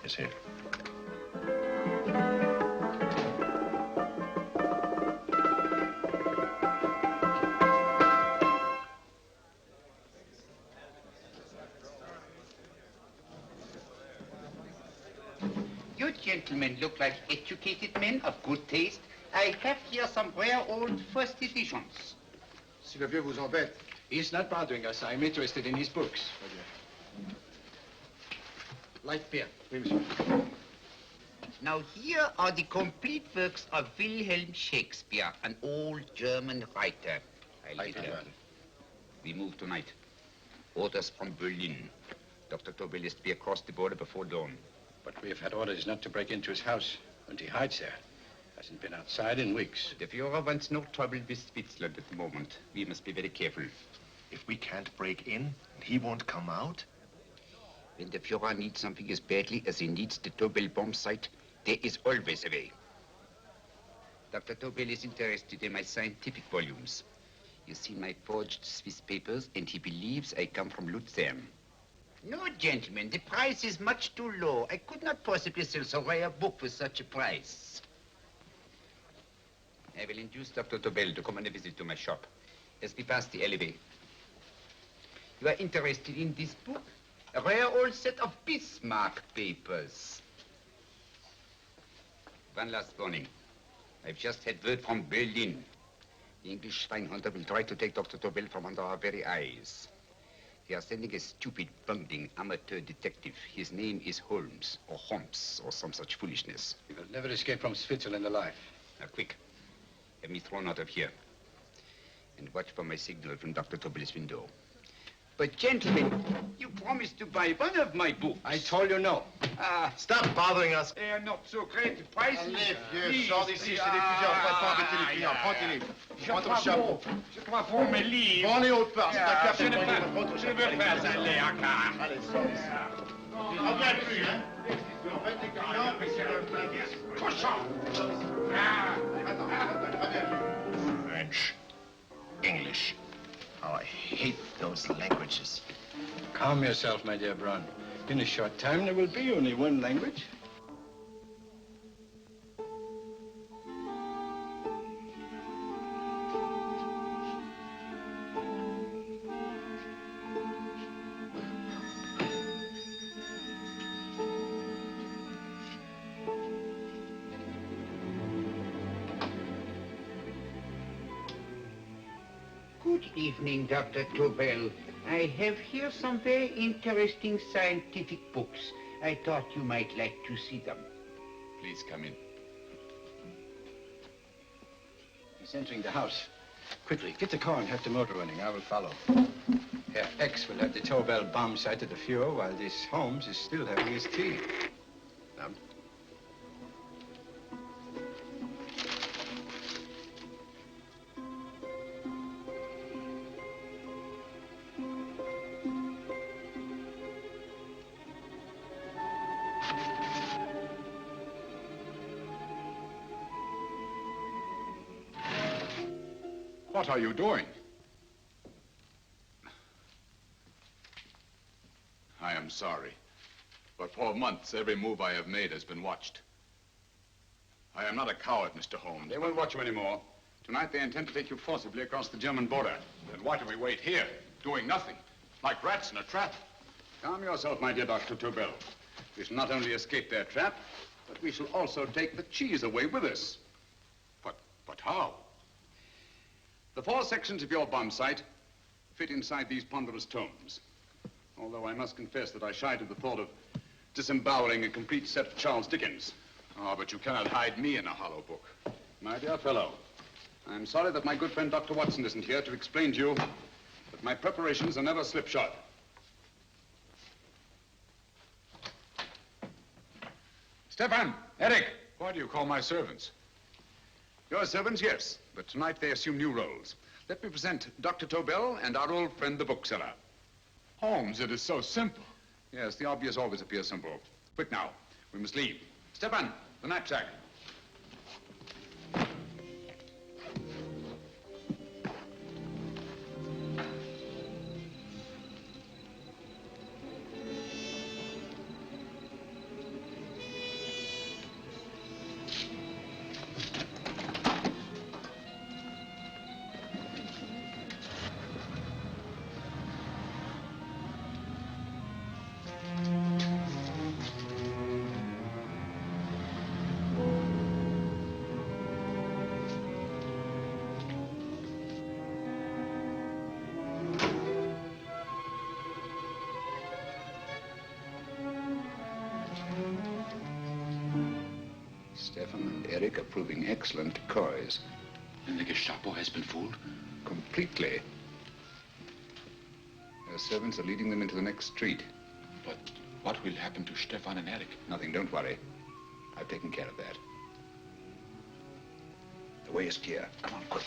is here. You gentlemen look like educated men of good taste. I have here some rare old first editions. Si le vieux vous embête. He's not bothering us. I'm interested in his books. Light beer. Oui, monsieur. Now here are the complete works of Wilhelm Shakespeare, an old German writer. We move tonight. Orders from Berlin. Dr. Tobel is to be across the border before dawn. But we have had orders not to break into his house, and he hides there. Hasn't been outside in weeks. The Führer wants no trouble with Switzerland at the moment. We must be very careful. If we can't break in, he won't come out? When the Führer needs something as badly as he needs the Tobel bomb site, there is always a way. Dr. Tobel is interested in my scientific volumes. He's seen my forged Swiss papers, and he believes I come from Lucerne. No, gentlemen, the price is much too low. I could not possibly sell so rare a book for such a price. I will induce Dr. Tobel to come on a visit to my shop as we pass the alleyway. You are interested in this book? A rare old set of Bismarck papers. One last warning. I've just had word from Berlin. The English Schweinhunter will try to take Dr. Tobel from under our very eyes. They are sending a stupid, bungling amateur detective. His name is Holmes, or some such foolishness. He will never escape from Switzerland alive. Now, quick. Have me thrown out of here. And watch for my signal from Dr. Tobel's window. But, gentlemen, you promised to buy one of my books. I told you no. Stop bothering us. They are not so great. The price is... Allez, vieux, sors d'ici, c'est des plusieurs. On va pas embêter les clients. Prends-les. Prends ton chapeau. Je crois pour mes livres. Prends-les autres parts. C'est ta carte. Je ne veux pas aller à Kaaren. Allez, sors d'ici. Regarde plus, hein. En fait, les clients, mais c'est le plein. Cochon. French, English. Oh, I hate those languages. Calm yourself, my dear Braun. In a short time, there will be only one language. Good evening, Dr. Tobel. I have here some very interesting scientific books. I thought you might like to see them. Please come in. He's entering the house. Quickly, get the car and have the motor running. I will follow. Herr X will have the Tobel bomb sight at the Führer while this Holmes is still having his tea. Now, what are you doing? I am sorry, but for months, every move I have made has been watched. I am not a coward, Mr. Holmes. They won't watch you anymore. Tonight, they intend to take you forcibly across the German border. Then why do we wait here, doing nothing, like rats in a trap? Calm yourself, my dear Dr. Tobel. We shall not only escape their trap, but we shall also take the cheese away with us. But how? The 4 sections of your bomb sight fit inside these ponderous tomes. Although I must confess that I shied at the thought of disemboweling a complete set of Charles Dickens. Oh, but you cannot hide me in a hollow book. My dear fellow, I'm sorry that my good friend Dr. Watson isn't here to explain to you that my preparations are never slipshod. Stefan, Eric, why do you call my servants? Your servants, yes, but tonight they assume new roles. Let me present Dr. Tobel and our old friend, the bookseller. Holmes, it is so simple. Yes, the obvious always appears simple. Quick now, we must leave. Stefan, the knapsack. Stefan and Eric are proving excellent decoys. And the Gestapo has been fooled? Completely. Their servants are leading them into the next street. But what will happen to Stefan and Eric? Nothing, don't worry. I've taken care of that. The way is clear. Come on, quick.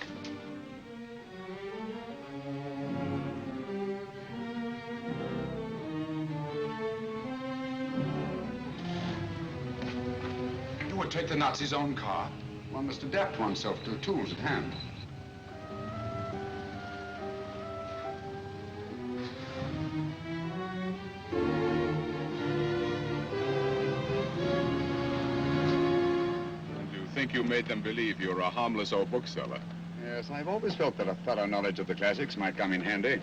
You would take the Nazis' own car. One must adapt oneself to the tools at hand. You made them believe you were a harmless old bookseller. Yes, I've always felt that a thorough knowledge of the classics might come in handy.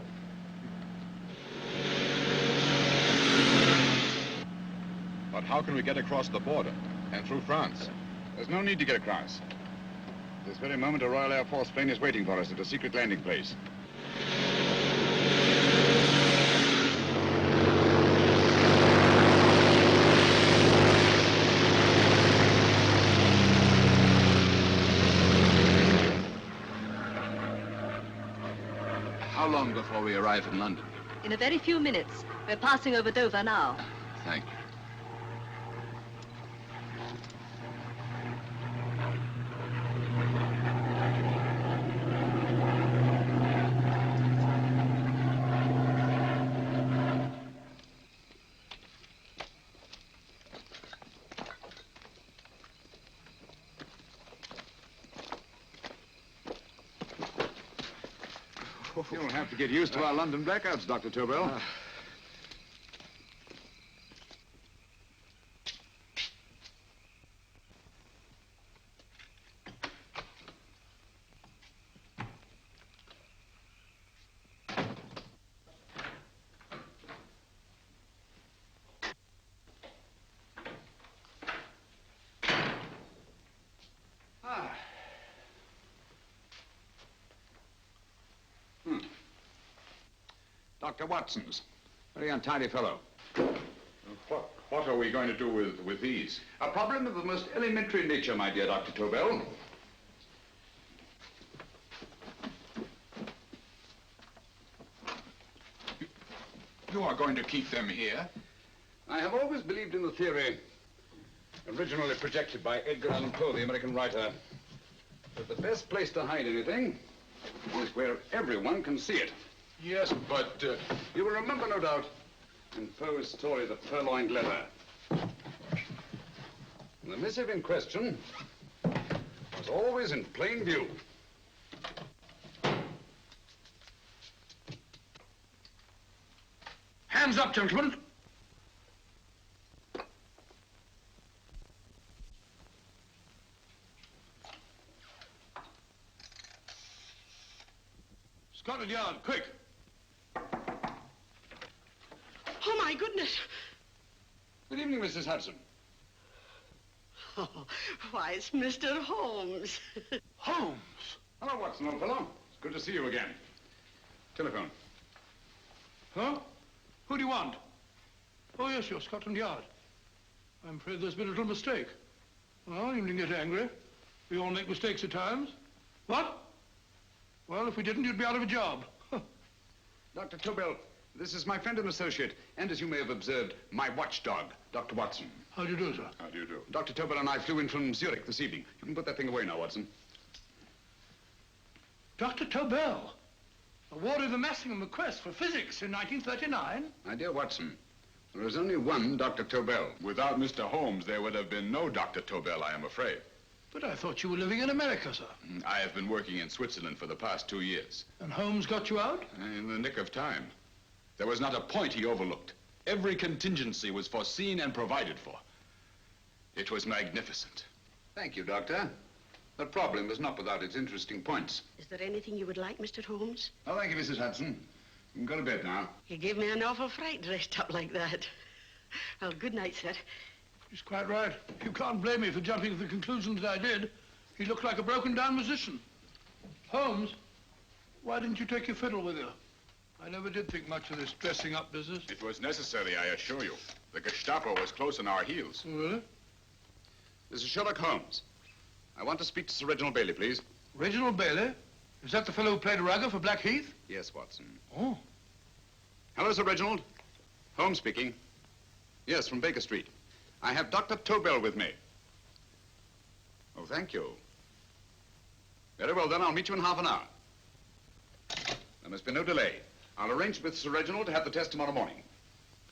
But how can we get across the border and through France? There's no need to get across. At this very moment, a Royal Air Force plane is waiting for us at a secret landing place. How long before we arrive in London? In a very few minutes. We're passing over Dover now. Thank you. You'll have to get used to our London blackouts, Dr. Tobel. Dr. Watson's. Very untidy fellow. What are we going to do with these? A problem of the most elementary nature, my dear Dr. Tobel. You are going to keep them here? I have always believed in the theory, originally projected by Edgar Allan Poe, the American writer, that the best place to hide anything is where everyone can see it. Yes, but... You will remember, no doubt, in Poe's story, The Purloined Letter. The missive in question was always in plain view. Hands up, gentlemen. Scotland Yard, quick! Oh, my goodness. Good evening, Mrs. Hudson. Oh, why, it's Mr. Holmes. Holmes! Hello, Watson, old fellow. It's good to see you again. Telephone. Huh? Who do you want? Oh, yes, you're Scotland Yard. I'm afraid there's been a little mistake. Well, you needn't get angry. We all make mistakes at times. What? Well, if we didn't, you'd be out of a job. Dr. Tobel, this is my friend and associate, and as you may have observed, my watchdog, Dr. Watson. How do you do, sir? How do you do? Dr. Tobel and I flew in from Zurich this evening. You can put that thing away now, Watson. Dr. Tobel, awarded the Massingham Crest for physics in 1939. My dear Watson, there is only one Dr. Tobel. Without Mr. Holmes, there would have been no Dr. Tobel, I am afraid. But I thought you were living in America, sir. I have been working in Switzerland for the past 2 years. And Holmes got you out? In the nick of time. There was not a point he overlooked. Every contingency was foreseen and provided for. It was magnificent. Thank you, Doctor. The problem is not without its interesting points. Is there anything you would like, Mr. Holmes? Oh, thank you, Mrs. Hudson. You can go to bed now. You gave me an awful fright dressed up like that. Well, good night, sir. He's quite right. You can't blame me for jumping to the conclusion that I did. He looked like a broken-down musician. Holmes, why didn't you take your fiddle with you? I never did think much of this dressing-up business. It was necessary, I assure you. The Gestapo was close on our heels. Oh, really? This is Sherlock Holmes. I want to speak to Sir Reginald Bailey, please. Reginald Bailey? Is that the fellow who played rugger for Blackheath? Yes, Watson. Oh. Hello, Sir Reginald. Holmes speaking. Yes, from Baker Street. I have Dr. Tobel with me. Oh, thank you. Very well, then. I'll meet you in half an hour. There must be no delay. I'll arrange with Sir Reginald to have the test tomorrow morning.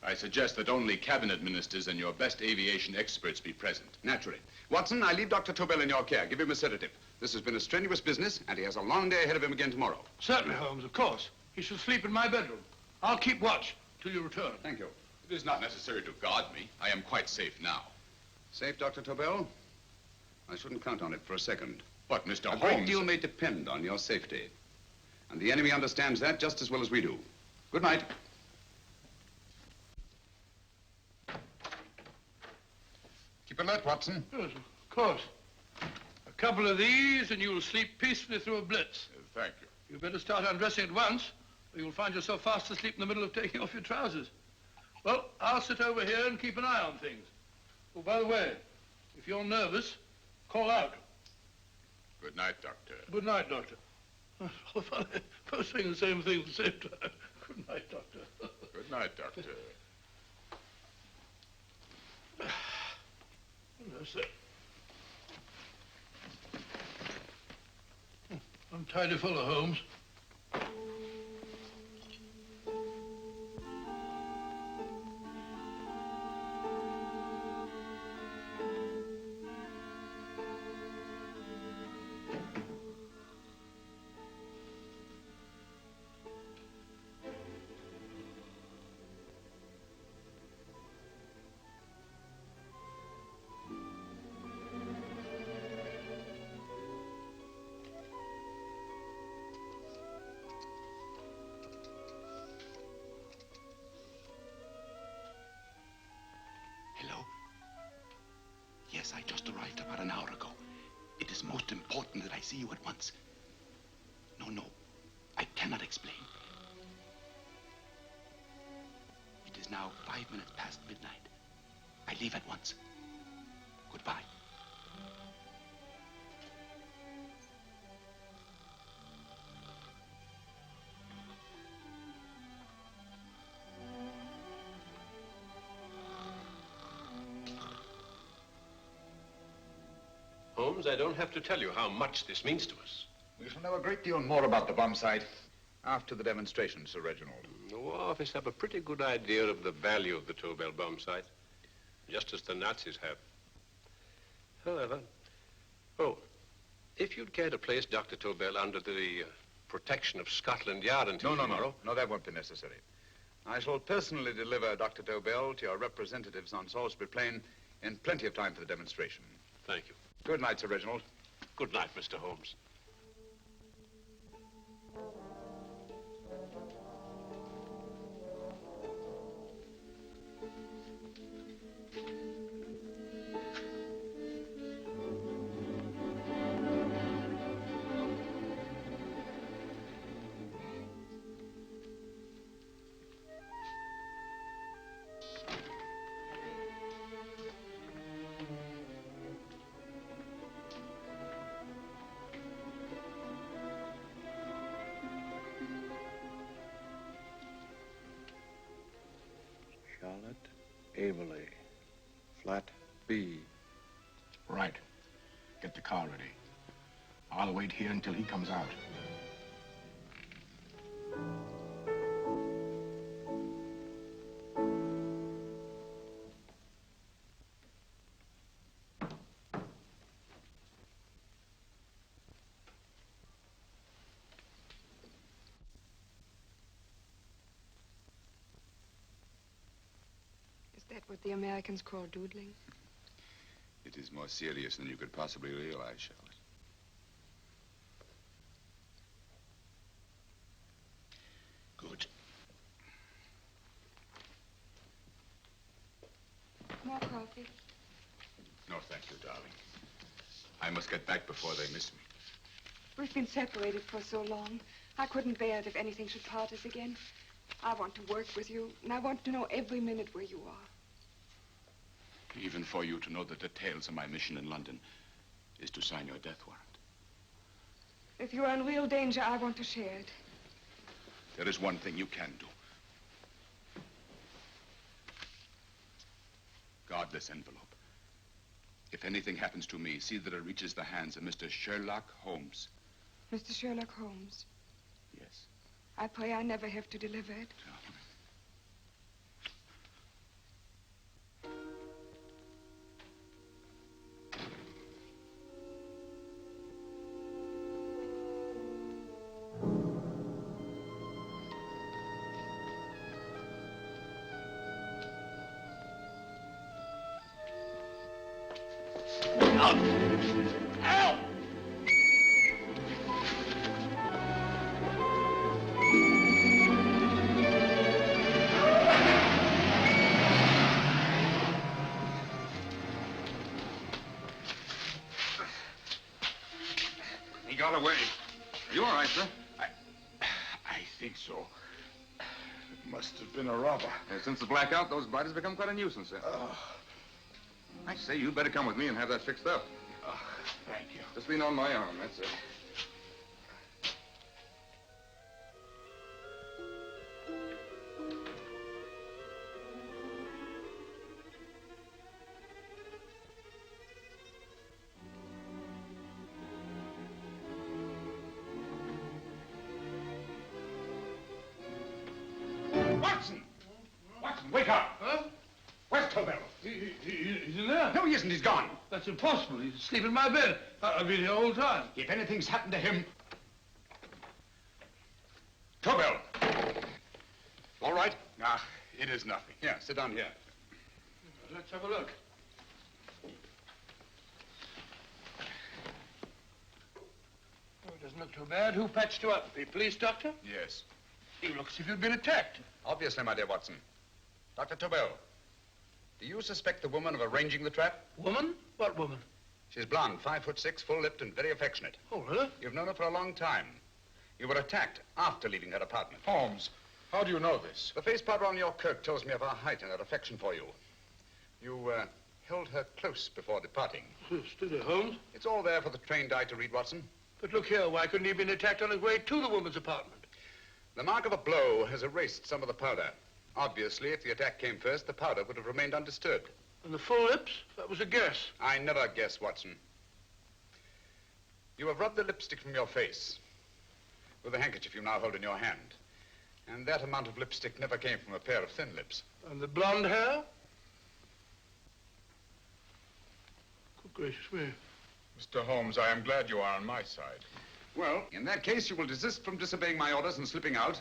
I suggest that only cabinet ministers and your best aviation experts be present. Naturally. Watson, I leave Dr. Tobel in your care. Give him a sedative. This has been a strenuous business, and he has a long day ahead of him again tomorrow. Certainly, Holmes, of course. He shall sleep in my bedroom. I'll keep watch till you return. Thank you. It is not necessary to guard me. I am quite safe now. Safe, Dr. Tobel? I shouldn't count on it for a second. But, Mr. A Holmes... great deal may depend on your safety. And the enemy understands that just as well as we do. Good night. Keep alert, Watson. Yes, of course. A couple of these and you'll sleep peacefully through a blitz. Thank you. You'd better start undressing at once, or you'll find yourself fast asleep in the middle of taking off your trousers. Well, I'll sit over here and keep an eye on things. Oh, by the way, if you're nervous, call out. Good night, Doctor. Good night, Doctor. Both saying the same thing at the same time. Good night, Doctor. Good night, Doctor. Yes, sir. Untidy fellow, Holmes. Hello? Yes, I just arrived about an hour ago. It is most important that I see you at once. No, I cannot explain. It is now 5 minutes past midnight. I leave at once. Goodbye. Holmes, I don't have to tell you how much this means to us. We shall know a great deal more about the bomb sight after the demonstration, Sir Reginald. The War Office have a pretty good idea of the value of the Tobel bomb sight, just as the Nazis have. However, if you'd care to place Dr. Tobel under the protection of Scotland Yard until tomorrow... No, that won't be necessary. I shall personally deliver Dr. Tobel to your representatives on Salisbury Plain in plenty of time for the demonstration. Thank you. Good night, Sir Reginald. Good night, Mr. Holmes. Eberli, flat B. Right. Get the car ready. I'll wait here until he comes out. Is that what the Americans call doodling? It is more serious than you could possibly realize, Charlotte. Good. More coffee? No, thank you, darling. I must get back before they miss me. We've been separated for so long. I couldn't bear it if anything should part us again. I want to work with you, and I want to know every minute where you are. Even for you to know the details of my mission in London, is to sign your death warrant. If you are in real danger, I want to share it. There is one thing you can do. Guard this envelope. If anything happens to me, see that it reaches the hands of Mr. Sherlock Holmes. Mr. Sherlock Holmes. Yes. I pray I never have to deliver it. He got away. Are you all right, sir? I think so. It must have been a robber. Since the blackout, those blighters become quite a nuisance, sir. I say, you'd better come with me and have that fixed up. Thank you. Just lean on my arm, that's it. Watson! Watson, wake up! Huh? Where's Tobel? He's in there. No, he isn't. He's gone. That's impossible. He's asleep in my bed. I've been here the whole time. If anything's happened to him... Tobel! All right? Ah, it is nothing. Yeah, sit down here. Let's have a look. Oh, it doesn't look too bad. Who patched you up? The police doctor? Yes. You look as if you'd been attacked. Obviously, my dear Watson. Dr. Tobel, do you suspect the woman of arranging the trap? Woman? What woman? She's blonde, 5'6", full-lipped, and very affectionate. Oh, really? You've known her for a long time. You were attacked after leaving her apartment. Holmes, how do you know this? The face powder on your coat tells me of her height and her affection for you. You held her close before departing. Steady, Holmes. It's all there for the trained eye to read, Watson. But look here, why couldn't he have been attacked on his way to the woman's apartment? The mark of a blow has erased some of the powder. Obviously, if the attack came first, the powder would have remained undisturbed. And the full lips? That was a guess. I never guess, Watson. You have rubbed the lipstick from your face with the handkerchief you now hold in your hand. And that amount of lipstick never came from a pair of thin lips. And the blonde hair? Good gracious me. Mr. Holmes, I am glad you are on my side. Well, in that case, you will desist from disobeying my orders and slipping out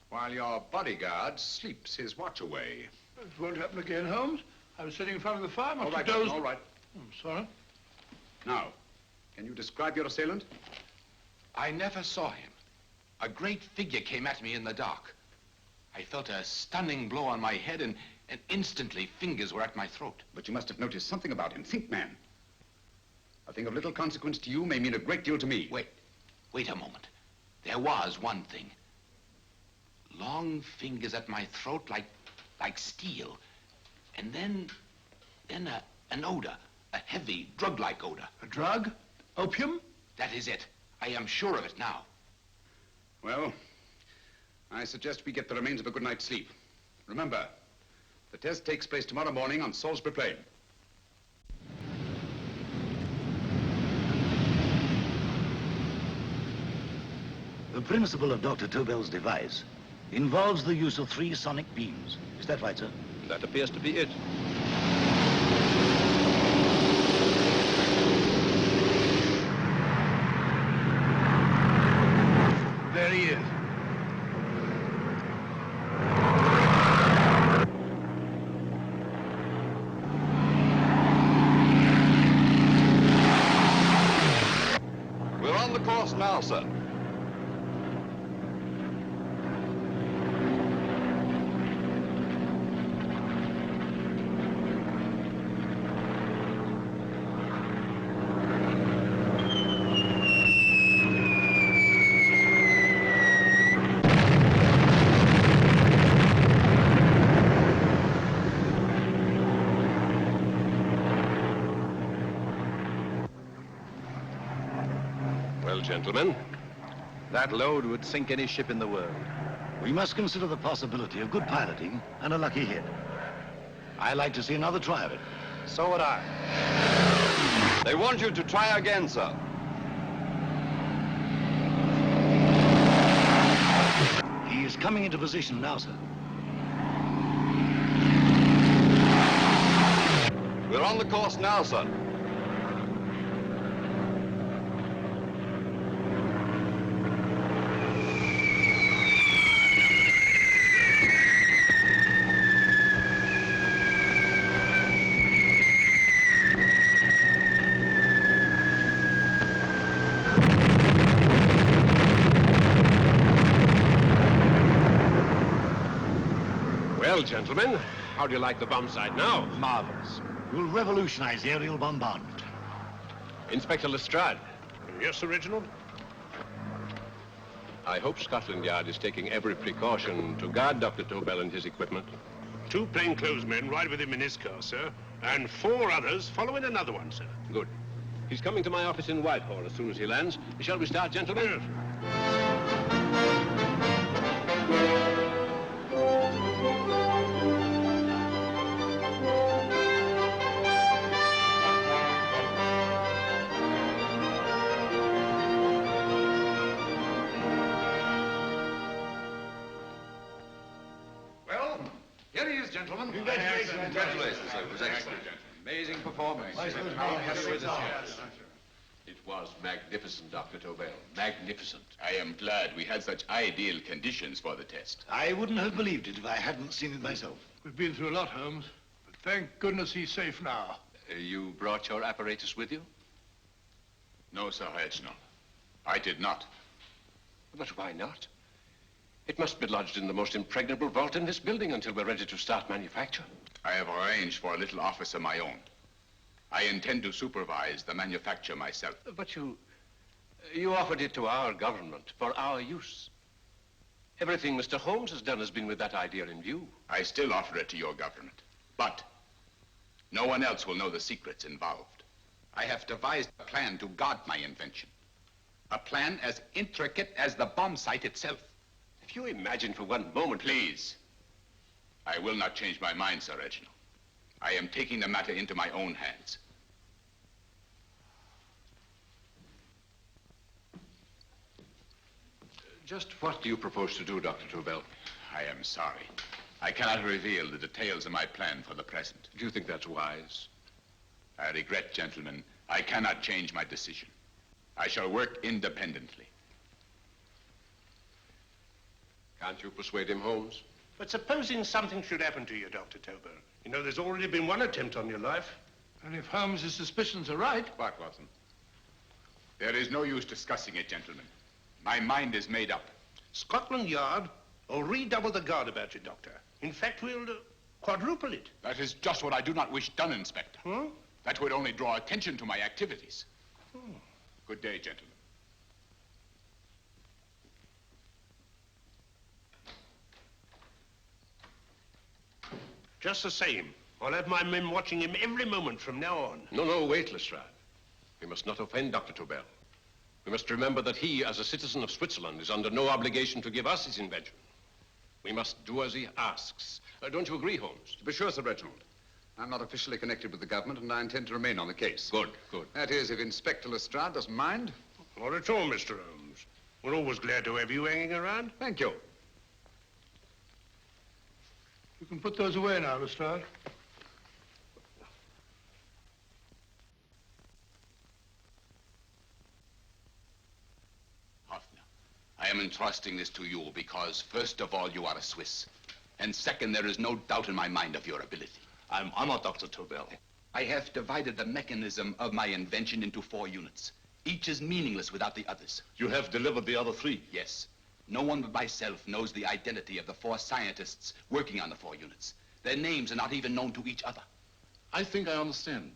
while your bodyguard sleeps his watch away. It won't happen again, Holmes. I was sitting in front of the fire. All right, dozed... all right. I'm sorry. Now, can you describe your assailant? I never saw him. A great figure came at me in the dark. I felt a stunning blow on my head, and instantly fingers were at my throat. But you must have noticed something about him. Think, man. A thing of little consequence to you may mean a great deal to me. Wait a moment. There was one thing. Long fingers at my throat like steel. And then an odor, a heavy, drug-like odor. A drug? Opium? That is it. I am sure of it now. Well, I suggest we get the remains of a good night's sleep. Remember, the test takes place tomorrow morning on Salisbury Plain. The principle of Dr. Tobel's device involves the use of 3 sonic beams. Is that right, sir? That appears to be it. There he is. We're on the course now, sir. gentlemen. That load would sink any ship in the world. We must consider the possibility of good piloting and a lucky hit. I'd like to see another try of it. So would I. They want you to try again, sir. He is coming into position now, sir. We're on the course now, sir. Well, gentlemen, how do you like the bomb sight now? Marvelous. We'll revolutionize the aerial bombardment. Inspector LaStrade. Yes, Sir Reginald? I hope Scotland Yard is taking every precaution to guard Dr. Tobel and his equipment. 2 plainclothesmen ride with him in his car, sir, and 4 others follow in another one, sir. Good. He's coming to my office in Whitehall as soon as he lands. Shall we start, gentlemen? Yes. Here he is, gentlemen. Congratulations, sir. It was excellent. Amazing performance. It was magnificent, Dr. Tobel. Magnificent. I am glad we had such ideal conditions for the test. I wouldn't have believed it if I hadn't seen it myself. We've been through a lot, Holmes, but thank goodness he's safe now. You brought your apparatus with you? No, Sir Reginald. I did not. But why not? It must be lodged in the most impregnable vault in this building until we're ready to start manufacture. I have arranged for a little office of my own. I intend to supervise the manufacture myself. But you offered it to our government for our use. Everything Mr. Holmes has done has been with that idea in view. I still offer it to your government, but no one else will know the secrets involved. I have devised a plan to guard my invention. A plan as intricate as the bomb sight itself. If you imagine for one moment... Please. I will not change my mind, Sir Reginald. I am taking the matter into my own hands. Just what do you propose to do, Dr. Tobel? I am sorry. I cannot reveal the details of my plan for the present. Do you think that's wise? I regret, gentlemen, I cannot change my decision. I shall work independently. Can't you persuade him, Holmes? But supposing something should happen to you, Dr. Tobel. You know, there's already been one attempt on your life. And if Holmes' suspicions are right... What, Watson? There is no use discussing it, gentlemen. My mind is made up. Scotland Yard will redouble the guard about you, Doctor. In fact, we'll quadruple it. That is just what I do not wish done, Inspector. Huh? That would only draw attention to my activities. Good day, gentlemen. Just the same, I'll have my men watching him every moment from now on. No, wait, Lestrade. We must not offend Dr. Tobel. We must remember that he, as a citizen of Switzerland, is under no obligation to give us his invention. We must do as he asks. Don't you agree, Holmes? To be sure, Sir Reginald. I'm not officially connected with the government, and I intend to remain on the case. Good. That is, if Inspector Lestrade doesn't mind. Not at all, Mr. Holmes. We're always glad to have you hanging around. Thank you. You can put those away now, Lestrade. Hoffner, I am entrusting this to you because, first of all, you are a Swiss. And second, there is no doubt in my mind of your ability. I'm honored, Dr. Tobel. I have divided the mechanism of my invention into 4 units. Each is meaningless without the others. You have delivered the other 3? Yes. No one but myself knows the identity of the 4 scientists working on the 4 units. Their names are not even known to each other. I think I understand.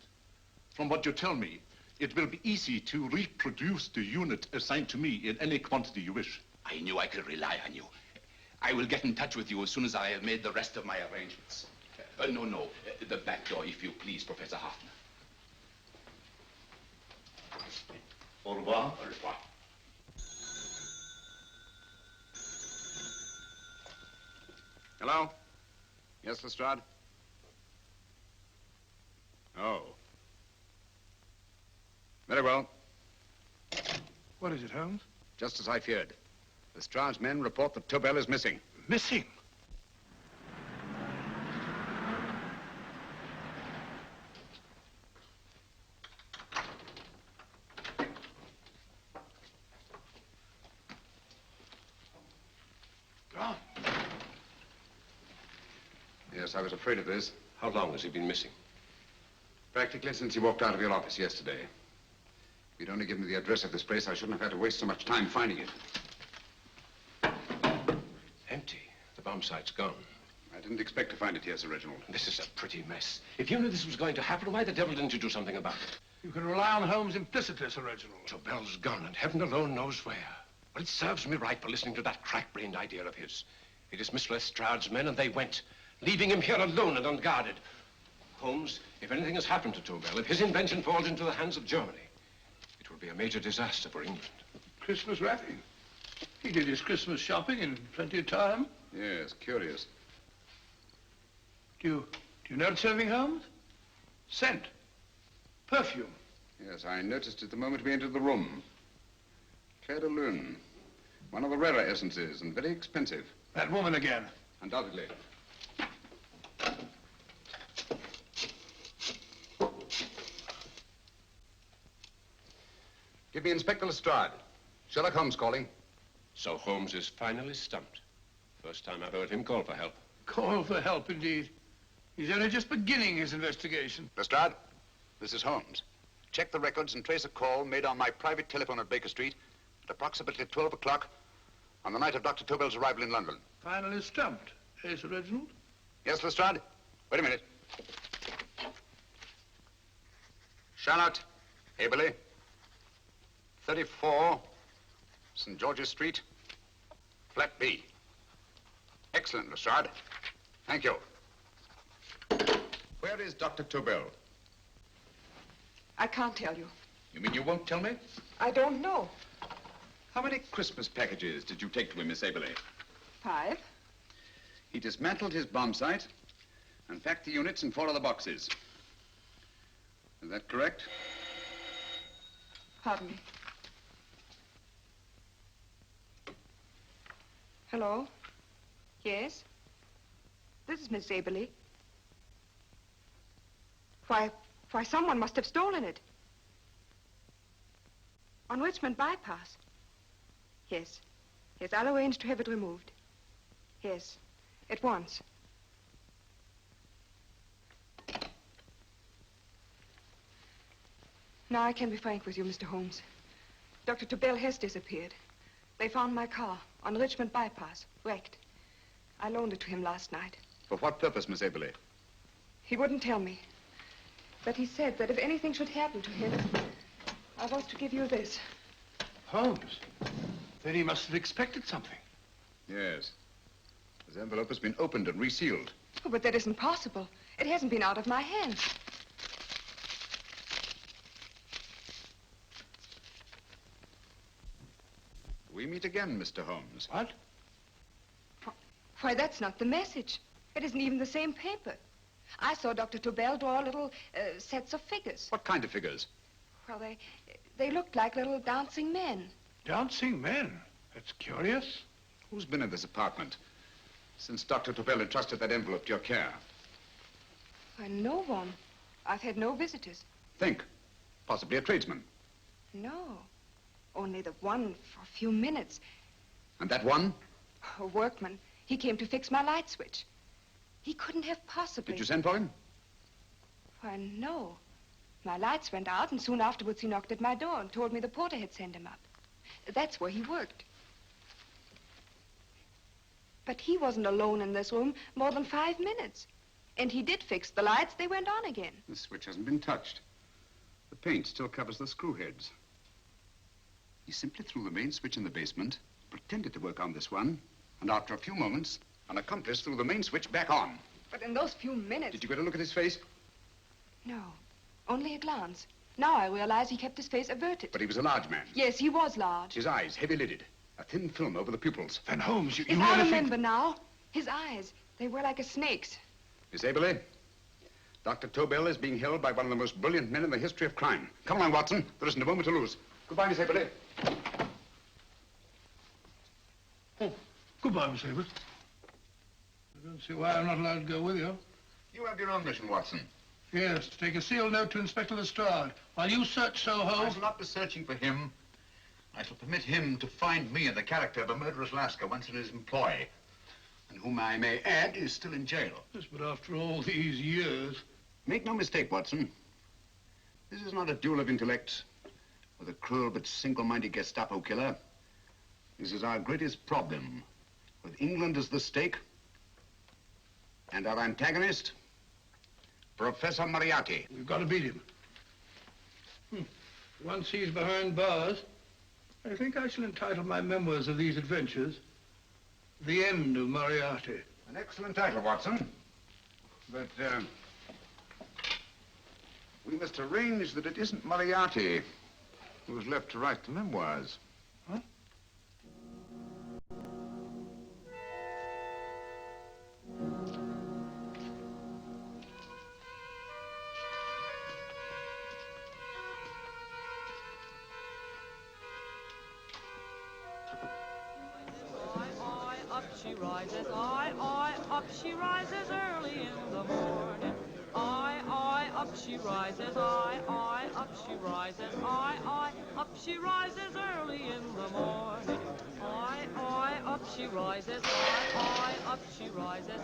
From what you tell me, it will be easy to reproduce the unit assigned to me in any quantity you wish. I knew I could rely on you. I will get in touch with you as soon as I have made the rest of my arrangements. No. The back door, if you please, Professor Hoffner. Au revoir. Au revoir. Hello? Yes, Lestrade? Oh. Very well. What is it, Holmes? Just as I feared. Lestrade's men report that Tobel is missing. Missing? Gone. Yes, I was afraid of this. How long has he been missing? Practically since he walked out of your office yesterday. If you'd only given me the address of this place, I shouldn't have had to waste so much time finding it. Empty. The bomb site's gone. I didn't expect to find it here, Sir Reginald. This is a pretty mess. If you knew this was going to happen, why the devil didn't you do something about it? You can rely on Holmes implicitly, Sir Reginald. Tobel's gone, and heaven alone knows where. Well, it serves me right for listening to that crack-brained idea of his. He dismissed Lestrade's men, and they went, leaving him here alone and unguarded. Holmes, if anything has happened to Tobel, if his invention falls into the hands of Germany, it will be a major disaster for England. Christmas wrapping. He did his Christmas shopping in plenty of time. Yes, curious. Do you notice anything, Holmes? Scent. Perfume. Yes, I noticed it the moment we entered the room. Clair de Lune. One of the rarer essences, and very expensive. That woman again. Undoubtedly. Give me Inspector Lestrade. Sherlock Holmes calling. So Holmes is finally stumped. First time I've heard him call for help. Call for help, indeed. He's only just beginning his investigation. Lestrade, this is Holmes. Check the records and trace a call made on my private telephone at Baker Street at approximately 12 o'clock on the night of Dr. Tobel's arrival in London. Finally stumped, eh, Sir Reginald? Yes, Lestrade? Wait a minute. Charlotte, Eberli, 34, St. George's Street, flat B. Excellent, Lestrade. Thank you. Where is Dr. Tobel? I can't tell you. You mean you won't tell me? I don't know. How many Christmas packages did you take to him, Miss Eberli? 5. He dismantled his bomb site and packed the units in 4 other boxes. Is that correct? Pardon me. Hello? Yes? This is Miss Eberli. Why, someone must have stolen it. On Richmond Bypass. Yes. Yes, I'll arrange to have it removed. Yes, at once. Now I can be frank with you, Mr. Holmes. Dr. Tobel has disappeared. They found my car on Richmond Bypass, wrecked. I loaned it to him last night. For what purpose, Miss Eberli? He wouldn't tell me. But he said that if anything should happen to him, I was to give you this. Holmes? Then he must have expected something. Yes. This envelope has been opened and resealed. Oh, but that isn't possible. It hasn't been out of my hands. We meet again, Mr. Holmes. What? Why, that's not the message. It isn't even the same paper. I saw Dr. Tobel draw little sets of figures. What kind of figures? Well, they looked like little dancing men. Dancing men? That's curious. Who's been in this apartment since Dr. Tobel entrusted that envelope to your care? Why, no one. I've had no visitors. Think. Possibly a tradesman. No. Only the one for a few minutes. And that one? A workman. He came to fix my light switch. He couldn't have possibly... Did you send for him? Why, no. My lights went out, and soon afterwards he knocked at my door and told me the porter had sent him up. That's where he worked. But he wasn't alone in this room more than 5 minutes. And he did fix the lights. They went on again. The switch hasn't been touched. The paint still covers the screw heads. He simply threw the main switch in the basement, pretended to work on this one, and after a few moments, an accomplice threw the main switch back on. But in those few minutes... Did you get a look at his face? No, only a glance. Now I realize he kept his face averted. But he was a large man. Yes, he was large. His eyes heavy-lidded, a thin film over the pupils. Then Holmes, you I remember now. His eyes, they were like a snake's. Miss Eberli, Dr. Tobel is being held by one of the most brilliant men in the history of crime. Come along, Watson. There isn't a moment to lose. Goodbye, Miss Eberli. Oh, goodbye, Miss Herbert. I don't see why I'm not allowed to go with you. You have your own mission, Watson. Yes, to take a sealed note to Inspector LaStrade. While you search Soho... I shall not be searching for him. I shall permit him to find me in the character of a murderous Lascar once in his employ, and whom I may add is still in jail. Yes, but after all these years... Make no mistake, Watson. This is not a duel of intellects with a cruel but single-minded Gestapo killer. This is our greatest problem, with England as the stake, and our antagonist, Professor Moriarty. We've got to beat him. Once he's behind bars, I think I shall entitle my memoirs of these adventures, The End of Moriarty. An excellent title, Watson. But, we must arrange that it isn't Moriarty who's left to write the memoirs. Huh? Up she rises, up she rises early in the morning. Up she rises, up she rises, up she rises early in the morning. Up she rises, up she rises,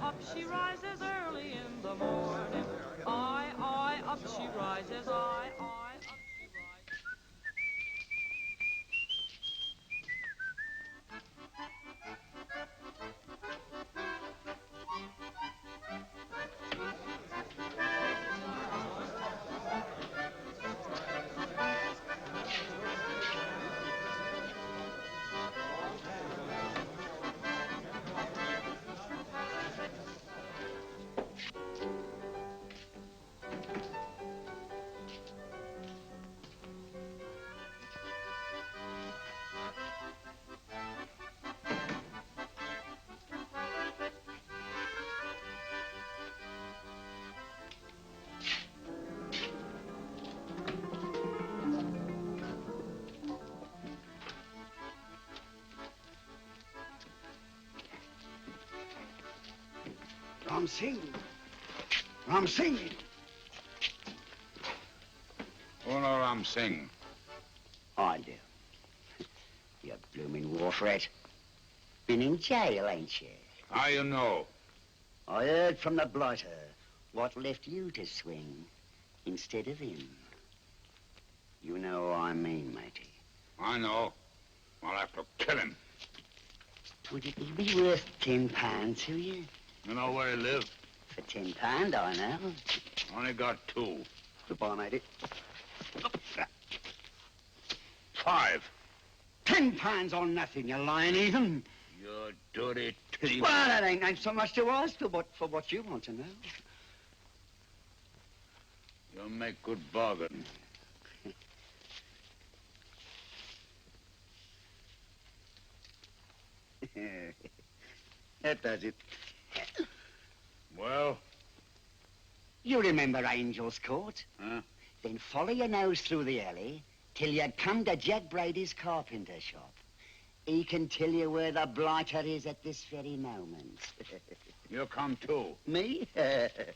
up she rises early in the morning. Up she rises, up she rises. Ram Singh. Oh, no, Ram Singh. I do. You blooming war threat. Been in jail, ain't you? How you know? I heard from the blighter what left you to swing instead of him. You know what I mean, matey. I know. I'll have to kill him. Would it be worth £10 to you? You know where he lives? For £10, I know. Only got 2. Goodbye, matey. 5. £10 on nothing, you lying heathen. You dirty thief. Well, that ain't so much to ask for what you want to know. You'll make good bargain. That does it. Well? You remember Angel's Court? Huh? Then follow your nose through the alley till you come to Jack Brady's carpenter shop. He can tell you where the blighter is at this very moment. You come too. Me? If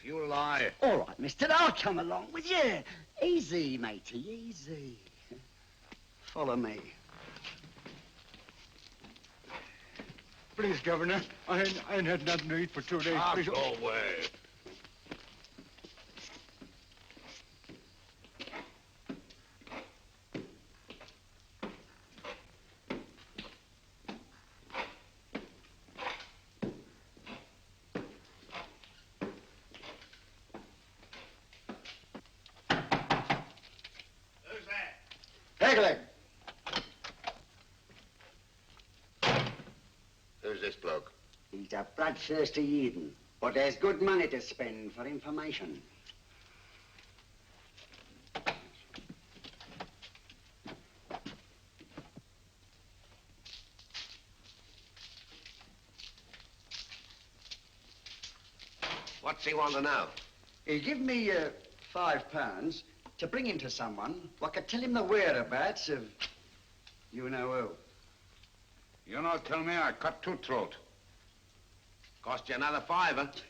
you lie... All right, mister, I'll come along with you. Easy, matey, easy. Follow me. Please, Governor, I ain't had nothing to eat for 2 days. Please. Go away. Pegleg. Who's this bloke? He's a bloodthirsty heathen, but there's good money to spend for information. What's he want to know? He give me £5 to bring him to someone what could tell him the whereabouts of you know who. You not tell me I cut two throat. Cost you another £5.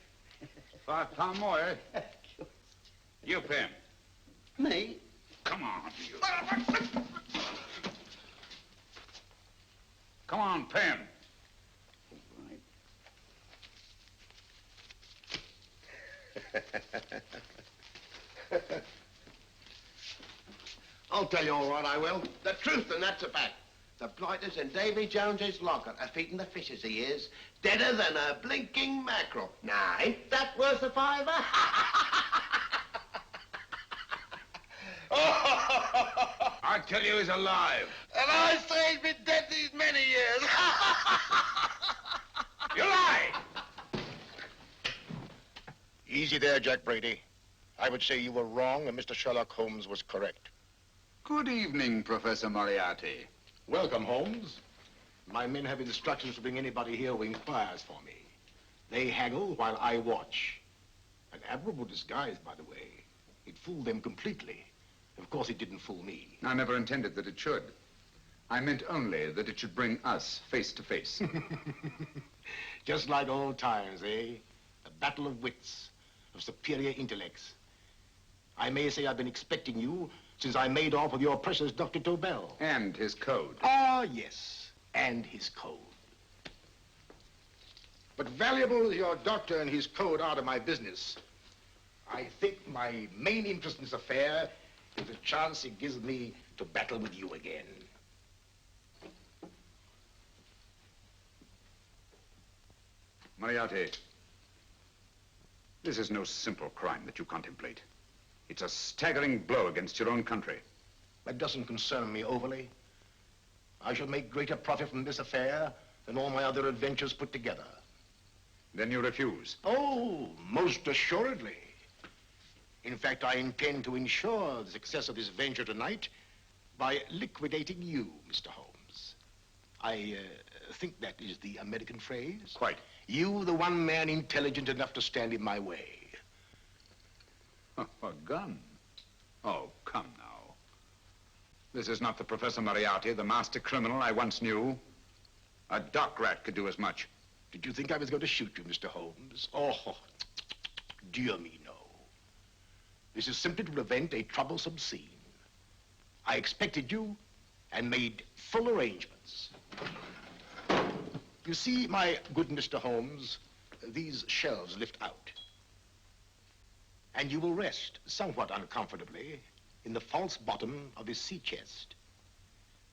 £5 more, eh? You pay him. Me? Come on, you. Come on, pay him. I'll tell you all right, I will. The truth, and that's a fact. The blighters in Davy Jones's locker are feeding the fishes he is, deader than a blinking mackerel. Now, ain't that worth a £5? I tell you he's alive. And I say he's been dead these many years. You lie! Easy there, Jack Brady. I would say you were wrong and Mr. Sherlock Holmes was correct. Good evening, Professor Moriarty. Welcome, Holmes. My men have instructions to bring anybody here who inquires for me. They haggle while I watch. An admirable disguise, by the way. It fooled them completely. Of course, it didn't fool me. I never intended that it should. I meant only that it should bring us face to face. Just like old times, eh? A battle of wits, of superior intellects. I may say I've been expecting you since I made off with your precious Dr. Tobel. And his code. Ah, yes, and his code. But valuable as your doctor and his code are to my business, I think my main interest in this affair is the chance it gives me to battle with you again. Moriarty, this is no simple crime that you contemplate. It's a staggering blow against your own country. That doesn't concern me overly. I shall make greater profit from this affair than all my other adventures put together. Then you refuse? Oh, most assuredly. In fact, I intend to ensure the success of this venture tonight by liquidating you, Mr. Holmes. I think that is the American phrase. Quite. You, the one man intelligent enough to stand in my way. A gun? Oh, come now. This is not the Professor Moriarty, the master criminal I once knew. A dock rat could do as much. Did you think I was going to shoot you, Mr. Holmes? Oh, dear me, no. This is simply to prevent a troublesome scene. I expected you and made full arrangements. You see, my good Mr. Holmes, these shelves lift out. And you will rest somewhat uncomfortably in the false bottom of his sea chest.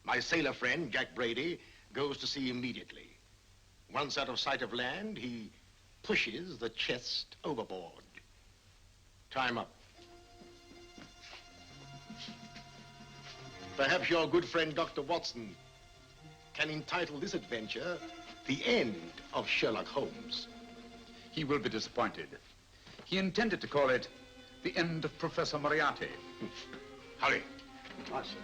My sailor friend, Jack Brady, goes to sea immediately. Once out of sight of land, he pushes the chest overboard. Time up. Perhaps your good friend, Dr. Watson, can entitle this adventure The End of Sherlock Holmes. He will be disappointed. He intended to call it The End of Professor Moriarty. Hurry. Yes.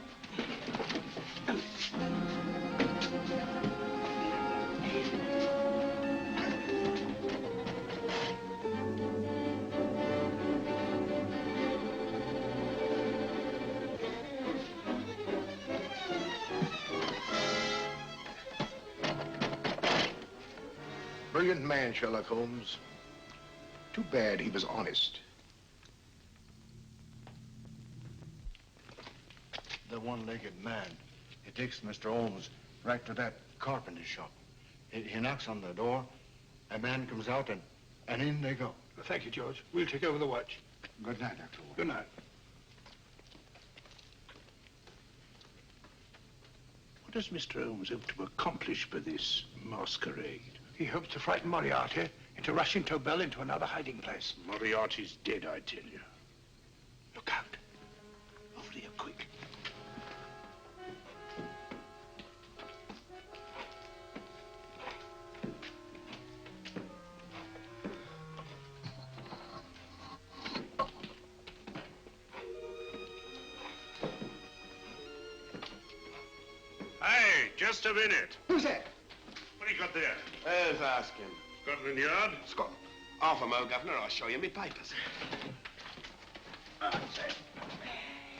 Brilliant man, Sherlock Holmes. Too bad he was honest. The one-legged man. He takes Mr. Holmes right to that carpenter shop. He knocks on the door. A man comes out and in they go. Thank you, George. We'll take over the watch. Good night, Dr. Good night. What does Mr. Holmes hope to accomplish by this masquerade? He hopes to frighten Moriarty into rushing Tobel into another hiding place. Moriarty's dead, I tell you. Look out. Over here, quick. Hey, just a minute. Who's that? What do you got there? Let's ask him. Scotland Yard? Scotland. Half a mo, Governor. I'll show you me papers. That's it.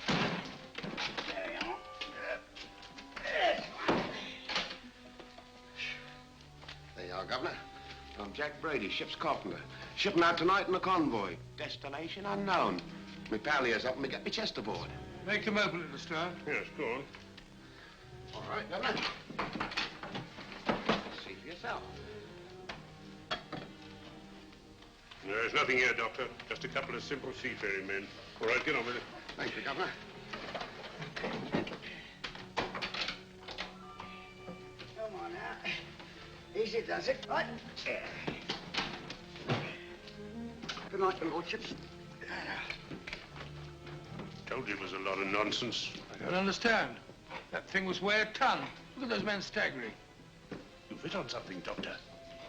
There you are. There you are, Governor. I'm Jack Brady, ship's carpenter. Shipping out tonight in a convoy. Destination unknown. My pal here's helping me get my chest aboard. Make them open it, Lestrade. Yes, go on. All right, Governor. See for yourself. There's nothing here, Doctor. Just a couple of simple seafaring men. All right, get on with it. Thank you, Governor. Come on now. Easy does it. Right. Good night, your lordships. Told you it was a lot of nonsense. I don't understand. That thing was weigh a ton. Look at those men staggering. You've hit on something, Doctor.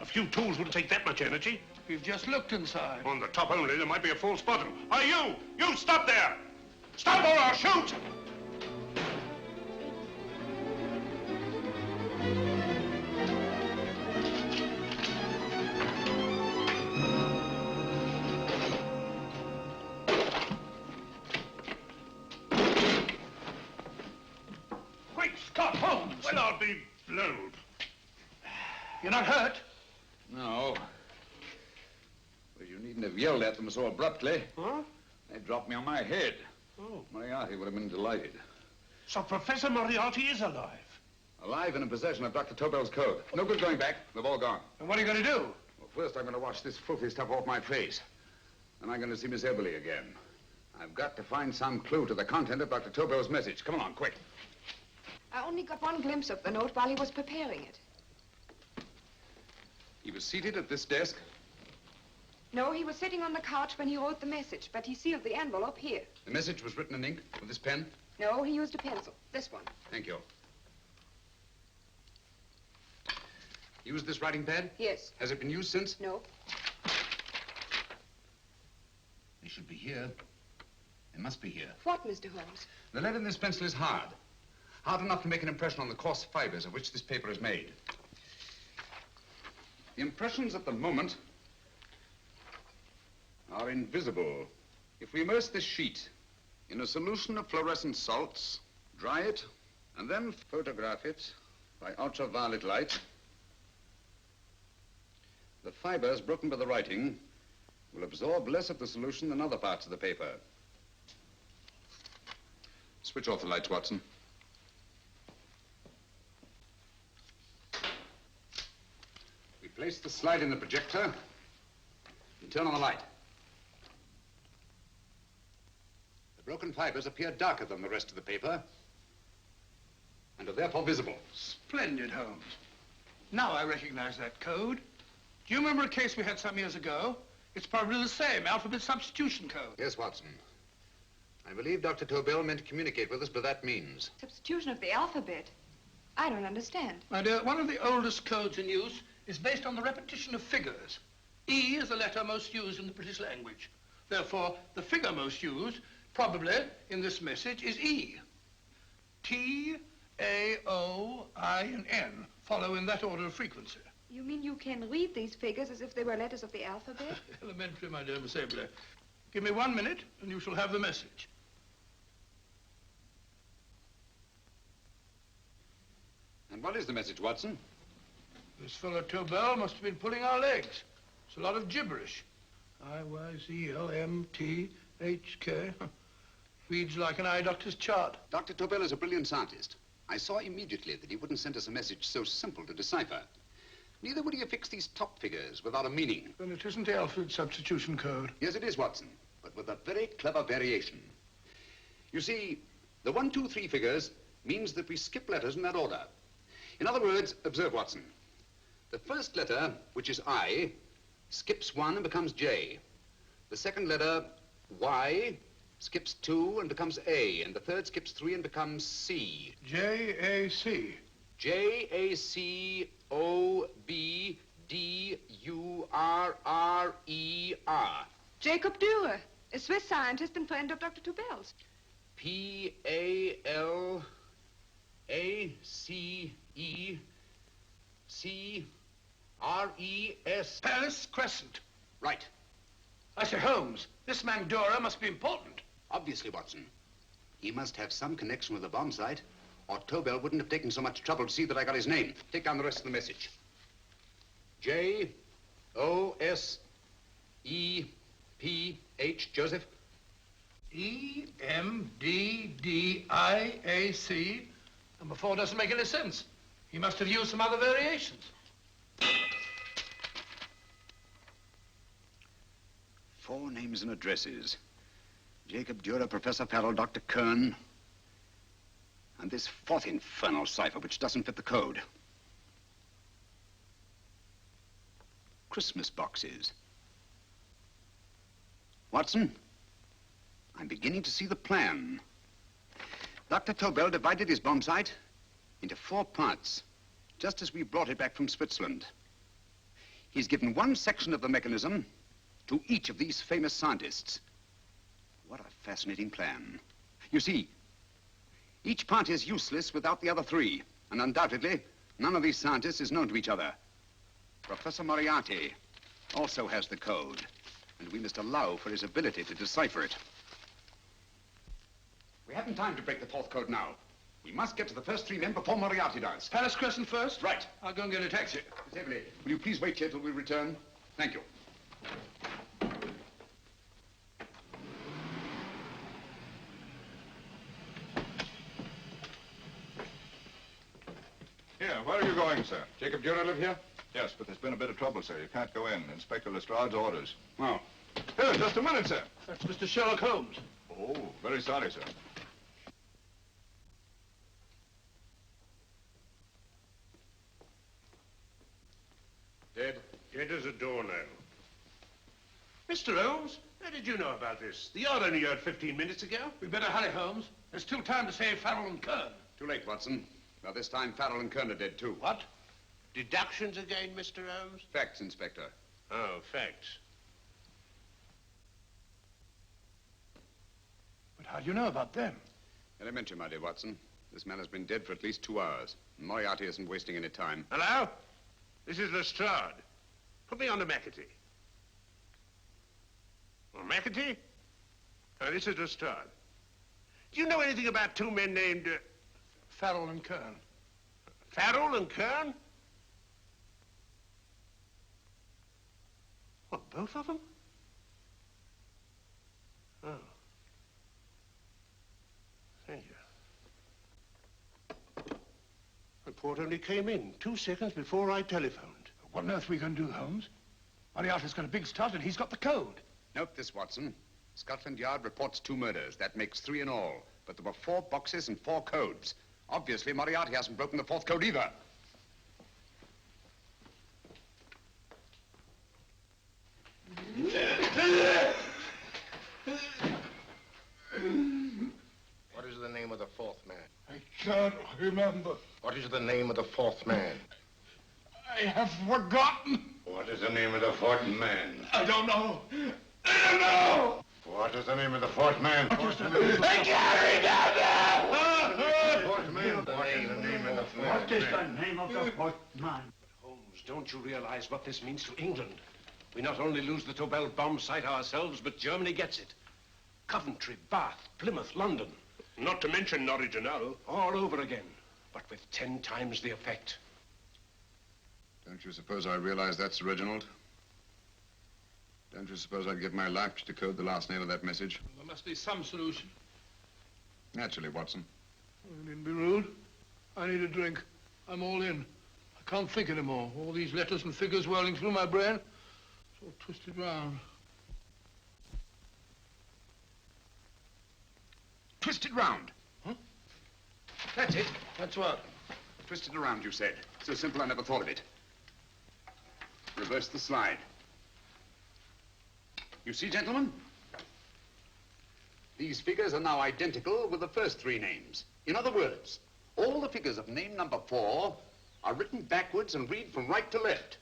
A few tools wouldn't take that much energy. We've just looked inside. On the top only, there might be a false bottom. Hey, you! You stop there! Stop or I'll shoot! Great Scott, Holmes! Well, I'll be blowed. You're not hurt? No. Well, you needn't have yelled at them so abruptly. Huh? They dropped me on my head. Oh. Moriarty would have been delighted. So Professor Moriarty is alive? Alive and in possession of Dr. Tobel's code. No good going back. They've all gone. And what are you going to do? Well, first I'm going to wash this filthy stuff off my face. Then I'm going to see Miss Eberli again. I've got to find some clue to the content of Dr. Tobel's message. Come along, quick. I only got one glimpse of the note while he was preparing it. He was seated at this desk. No, he was sitting on the couch when he wrote the message, but he sealed the envelope here. The message was written in ink with this pen? No, he used a pencil. This one. Thank you. Used this writing pad? Yes. Has it been used since? No. They should be here. They must be here. What, Mr. Holmes? The lead in this pencil is hard. Hard enough to make an impression on the coarse fibers of which this paper is made. The impressions at the moment are invisible. If we immerse this sheet in a solution of fluorescent salts, dry it, and then photograph it by ultraviolet light, the fibers broken by the writing will absorb less of the solution than other parts of the paper. Switch off the lights, Watson. We place the slide in the projector and turn on the light. The broken fibers appear darker than the rest of the paper and are therefore visible. Splendid, Holmes. Now I recognize that code. Do you remember a case we had some years ago? It's probably the same, alphabet substitution code. Yes, Watson. I believe Dr. Tobel meant to communicate with us by that means. Substitution of the alphabet? I don't understand. My dear, one of the oldest codes in use is based on the repetition of figures. E is the letter most used in the British language. Therefore, the figure most used, probably in this message, is E. T, A, O, I, and N follow in that order of frequency. You mean you can read these figures as if they were letters of the alphabet? Elementary, my dear Miss Eberli. Give me 1 minute, and you shall have the message. And what is the message, Watson? This fellow Tobel must have been pulling our legs. It's a lot of gibberish. I-Y-Z-L-M-T-H-K. Reads like an eye doctor's chart. Dr. Tobel is a brilliant scientist. I saw immediately that he wouldn't send us a message so simple to decipher. Neither would he affix these top figures without a meaning. Then it isn't the alphabet substitution code. Yes, it is, Watson, but with a very clever variation. You see, the 1, 2, 3 figures means that we skip letters in that order. In other words, observe, Watson. The first letter, which is I, skips 1 and becomes J. The second letter, Y, skips 2 and becomes A. And the third skips 3 and becomes C. J-A-C. J-A-C-O-B-D-U-R-R-E-R. Jacob Dürer, a Swiss scientist and friend of Dr. Tobel's. P-A-L-A-C-E-C-R-E-S. Paris Crescent. Right. I say, Holmes, this man Dora must be important. Obviously, Watson. He must have some connection with the bomb site, or Tobel wouldn't have taken so much trouble to see that I got his name. Take down the rest of the message. J-O-S-E-P-H, Joseph. E-M-D-D-I-A-C. Number 4 doesn't make any sense. He must have used some other variations. 4 names and addresses. Jacob Dura, Professor Farrell, Dr. Kern, and this 4th infernal cipher, which doesn't fit the code. Christmas boxes. Watson, I'm beginning to see the plan. Dr. Tobel divided his bomb sight into 4 parts, just as we brought it back from Switzerland. He's given one section of the mechanism to each of these famous scientists. What a fascinating plan. You see, each part is useless without the other 3, and undoubtedly, none of these scientists is known to each other. Professor Moriarty also has the code, and we must allow for his ability to decipher it. We haven't time to break the 4th code now. We must get to the first 3 men before Moriarty does. Palace Crescent first? Right. I'll go and get a taxi. Miss Eberli, will you please wait here till we return? Thank you. Here, where are you going, sir? Jacob Dura live here? Yes, but there's been a bit of trouble, sir. You can't go in. Inspector LaStrade's orders. Oh. Here, just a minute, sir. That's Mr. Sherlock Holmes. Oh, very sorry, sir. Dead as a doornail. Mr. Holmes, How did you know about this? The yard only heard 15 minutes ago. We better hurry, Holmes. There's still time to save Farrell and Kern. Too late, Watson. By this time, Farrell and Kern are dead, too. What? Deductions again, Mr. Holmes? Facts, Inspector. Oh, facts. But how do you know about them? Elementary, my dear Watson. This man has been dead for at least 2 hours. Moriarty isn't wasting any time. Hello? This is Lestrade. Put me on to McAtee. Oh, McAtee? Oh, this is Lestrade. Do you know anything about 2 men named... Farrell and Kern. Farrell and Kern? What, both of them? Oh. Thank you. Report only came in 2 seconds before I telephoned. What on earth are we going to do, Holmes? Moriarty's got a big start and he's got the code. Note this, Watson. Scotland Yard reports 2 murders. That makes 3 in all. But there were 4 boxes and 4 codes. Obviously, Moriarty hasn't broken the 4th code either. What is the name of the 4th man? I can't remember. What is the name of the 4th man? I have forgotten. What is the name of the 4th man? I don't know. I don't know. What is the name of the 4th man? I can't remember. Fourth man. What is the name of the 4th man? What is the name of the 4th man? Holmes, don't you realize what this means to England? We not only lose the Tobel bomb site ourselves, but Germany gets it. Coventry, Bath, Plymouth, London. Not to mention Norwich and Hull. All over again, but with 10 times the effect. Don't you suppose I realize that, Sir Reginald? Don't you suppose I'd give my life to decode the last name of that message? There must be some solution. Naturally, Watson. You needn't be rude. I need a drink. I'm all in. I can't think anymore. All these letters and figures whirling through my brain. It's all twisted round. Twisted round. Huh? That's it. That's what? Twisted around, you said. So simple, I never thought of it. Reverse the slide. You see, gentlemen? These figures are now identical with the first 3 names. In other words, all the figures of name number 4 are written backwards and read from right to left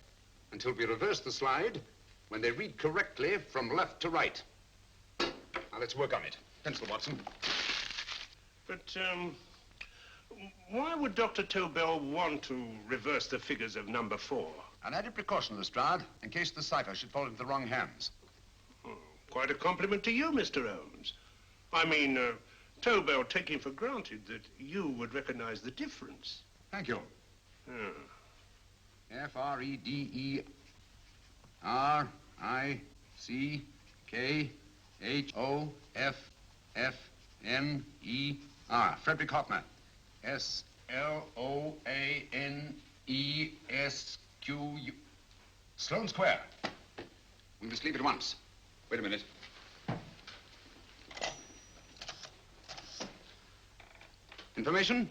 until we reverse the slide when they read correctly from left to right. Now, let's work on it. Pencil, Watson. But, why would Dr. Tobel want to reverse the figures of number 4? An added precaution, Lestrade, in case the cipher should fall into the wrong hands. Oh, quite a compliment to you, Mr. Holmes. I mean, Tobel taking for granted that you would recognize the difference. Thank you. F-R-E-D-E-R-I-C-K-H-O-F-F-N-E-R. Frederick Hoffner. S-L-O-A-N-E-S-Q-U. Sloane Square. We must leave at once. Wait a minute. Information?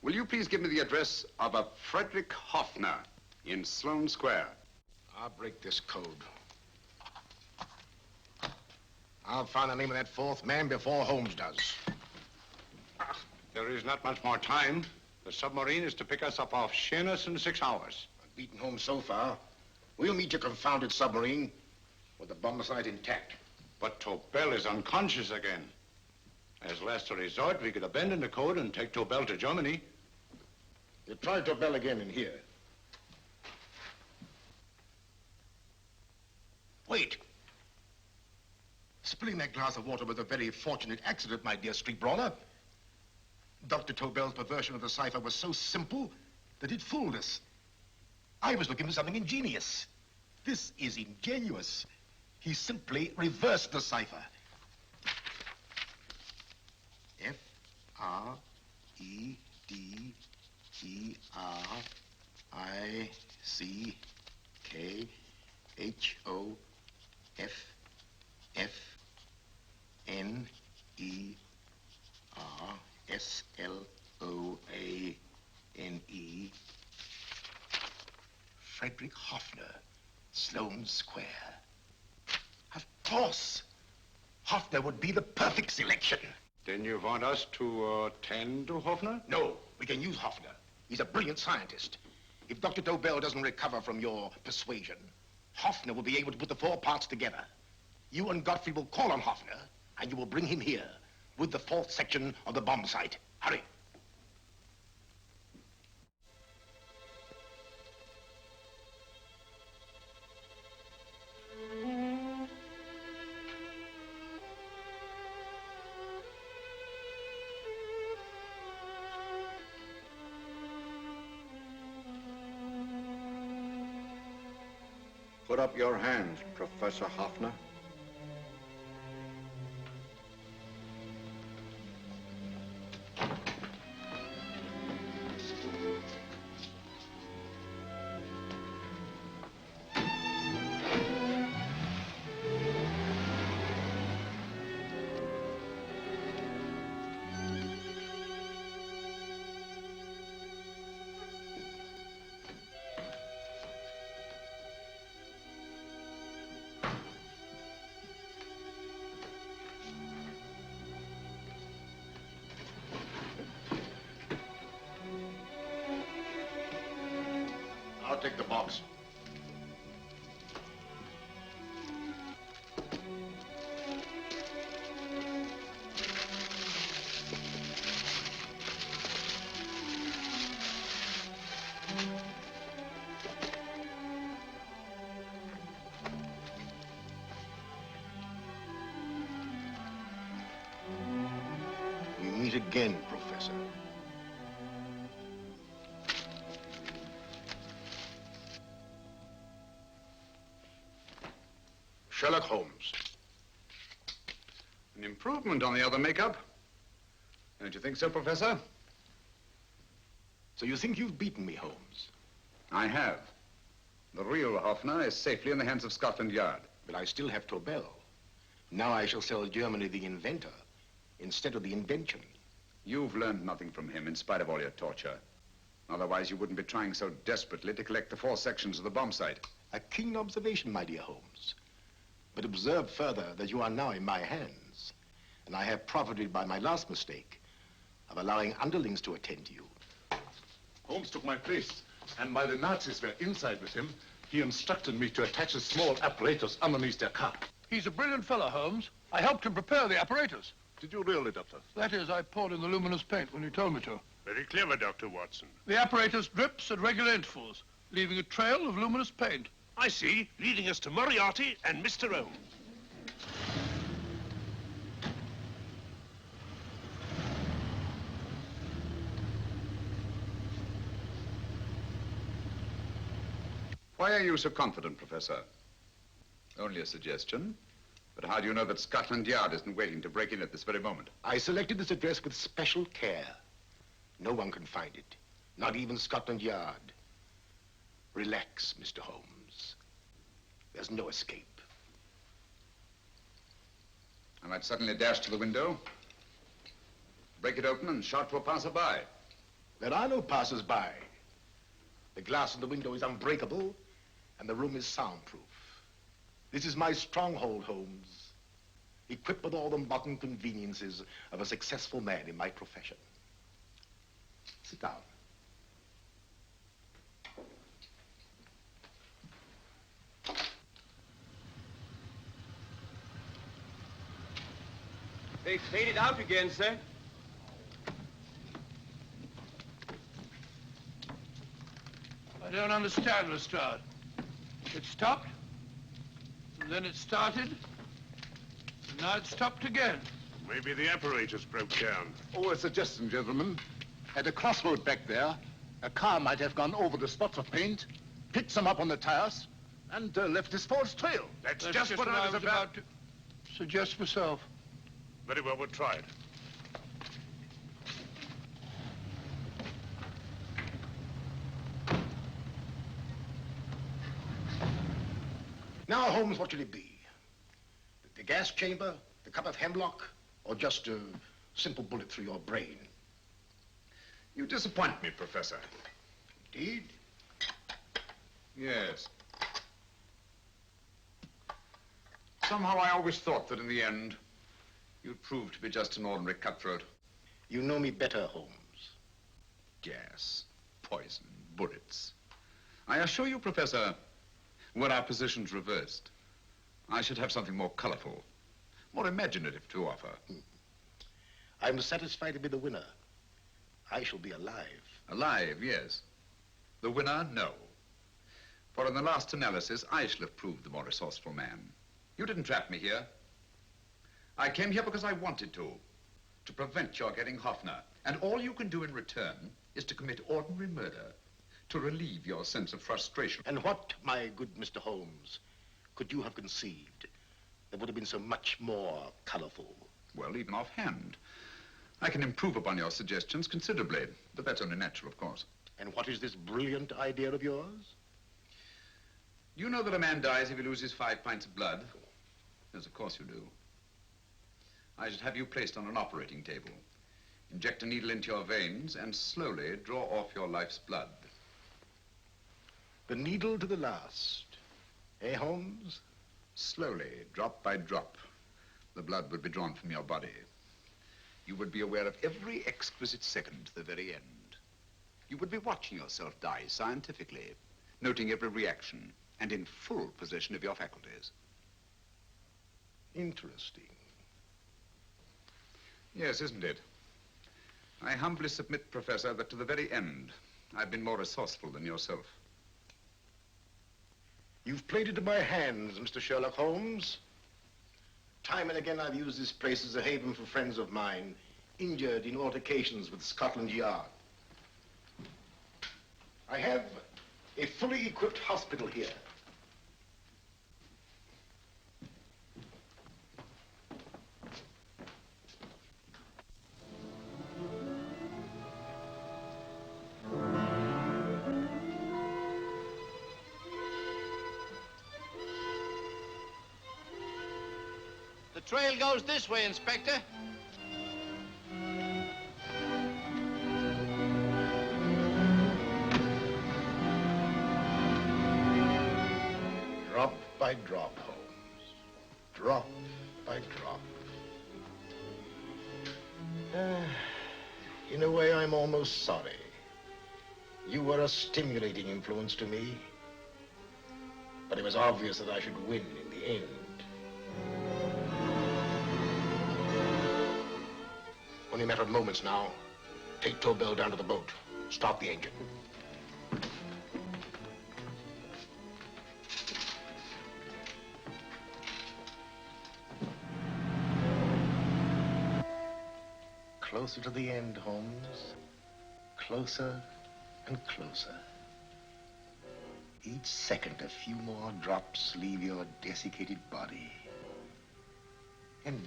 Will you please give me the address of a Frederick Hoffner in Sloane Square? I'll break this code. I'll find the name of that fourth man before Holmes does. There is not much more time. The submarine is to pick us up off Sheerness in 6 hours. I've beaten Holmes so far. We'll meet your confounded submarine with the bombsight intact. But Tobel is unconscious again. As last resort, we could abandon the code and take Tobel to Germany. You try Tobel again in here. Wait. Spilling that glass of water was a very fortunate accident, my dear street brawler. Dr. Tobel's perversion of the cipher was so simple that it fooled us. I was looking for something ingenious. This is ingenious. He simply reversed the cipher. F-R-E-D-E-R-I-C-K-H-O-F-N-E-R-S-L-O-A-N-E. Frederick Hoffner, Sloane Square. Of course. Hoffner would be the perfect selection. Then you want us to tend to Hoffner? No, we can use Hoffner. He's a brilliant scientist. If Dr. Tobel doesn't recover from your persuasion, Hoffner will be able to put the 4 parts together. You and Godfrey will call on Hoffner, and you will bring him here with the 4th section of the bomb site. Hurry. Put up your hands, Professor Hoffner. I'll take the box. We meet again, Professor. Sherlock Holmes. An improvement on the other makeup. Don't you think so, Professor? So you think you've beaten me, Holmes? I have. The real Hoffner is safely in the hands of Scotland Yard. But I still have Tobel. Now I shall sell Germany the inventor instead of the invention. You've learned nothing from him in spite of all your torture. Otherwise, you wouldn't be trying so desperately to collect the 4 sections of the bomb site. A keen observation, my dear Holmes. But observe further that you are now in my hands, and I have profited by my last mistake of allowing underlings to attend to you. Holmes took my place, and while the Nazis were inside with him, he instructed me to attach a small apparatus underneath their car. He's a brilliant fellow, Holmes. I helped him prepare the apparatus. Did you really, Doctor? That is, I poured in the luminous paint when you told me to. Very clever, Dr. Watson. The apparatus drips at regular intervals. leaving a trail of luminous paint. I see, leading us to Moriarty and Mr. Holmes. Why are you so confident, Professor? Only a suggestion. But how do you know that Scotland Yard isn't waiting to break in at this very moment? I selected this address with special care. No one can find it, not even Scotland Yard. Relax, Mr. Holmes. There's no escape. I might suddenly dash to the window, break it open, and shout to a passerby. There are no passers-by. The glass in the window is unbreakable, and the room is soundproof. This is my stronghold, Holmes, equipped with all the modern conveniences of a successful man in my profession. Sit down. They faded out again, sir. I don't understand, Lestrade. It stopped, and then it started, and now it stopped again. Maybe the apparatus broke down. Oh, a suggestion, gentlemen. At a crossroad back there, a car might have gone over the spots of paint, picked some up on the tires, and left his false trail. That's just what I was about to suggest myself. Very well, we'll try it. Now, Holmes, what should it be? The gas chamber, the cup of hemlock, or just a simple bullet through your brain? You disappoint me, Professor. Indeed? Yes. Somehow I always thought that in the end, you'd prove to be just an ordinary cutthroat. You know me better, Holmes. Gas, poison, bullets. I assure you, Professor, were our positions reversed, I should have something more colorful, more imaginative to offer. I'm satisfied to be the winner. I shall be alive. Alive, yes. The winner, no. For in the last analysis, I shall have proved the more resourceful man. You didn't trap me here. I came here because I wanted to prevent your getting Hoffner. And all you can do in return is to commit ordinary murder to relieve your sense of frustration. And what, my good Mr. Holmes, could you have conceived that would have been so much more colorful? Well, even offhand, I can improve upon your suggestions considerably, but that's only natural, of course. And what is this brilliant idea of yours? You know that a man dies if he loses 5 pints of blood? Yes, of course you do. I should have you placed on an operating table, inject a needle into your veins, and slowly draw off your life's blood. The needle to the last. Eh, Holmes? Slowly, drop by drop, the blood would be drawn from your body. You would be aware of every exquisite second to the very end. You would be watching yourself die scientifically, noting every reaction, and in full possession of your faculties. Interesting. Yes, isn't it? I humbly submit, Professor, that to the very end, I've been more resourceful than yourself. You've played into my hands, Mr. Sherlock Holmes. Time and again, I've used this place as a haven for friends of mine, injured in altercations with Scotland Yard. I have a fully equipped hospital here. The trail goes this way, Inspector. Drop by drop, Holmes. Drop by drop. In a way, I'm almost sorry. You were a stimulating influence to me. But it was obvious that I should win in the end. Only a matter of moments now. Take Tobel down to the boat. Stop the engine. closer to the end, Holmes. Closer and closer. Each second, a few more drops leave your desiccated body. And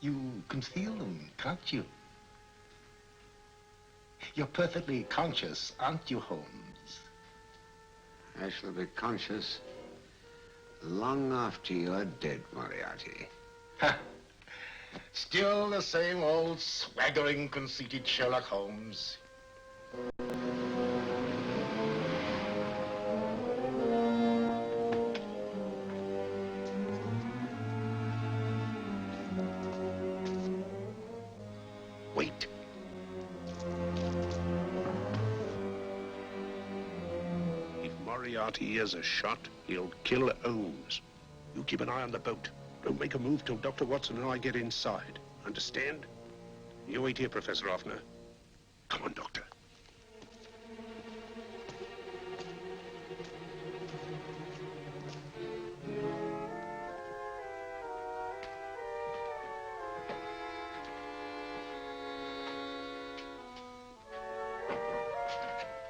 you can feel them, can't you? You're perfectly conscious, aren't you, Holmes? I shall be conscious long after you're dead, Moriarty. Ha! Still the same old swaggering, conceited Sherlock Holmes. Wait. If Moriarty hears a shot, he'll kill Holmes. You keep an eye on the boat. Don't make a move till Dr. Watson and I get inside. Understand? You wait here, Professor Offner. Come on, Doctor.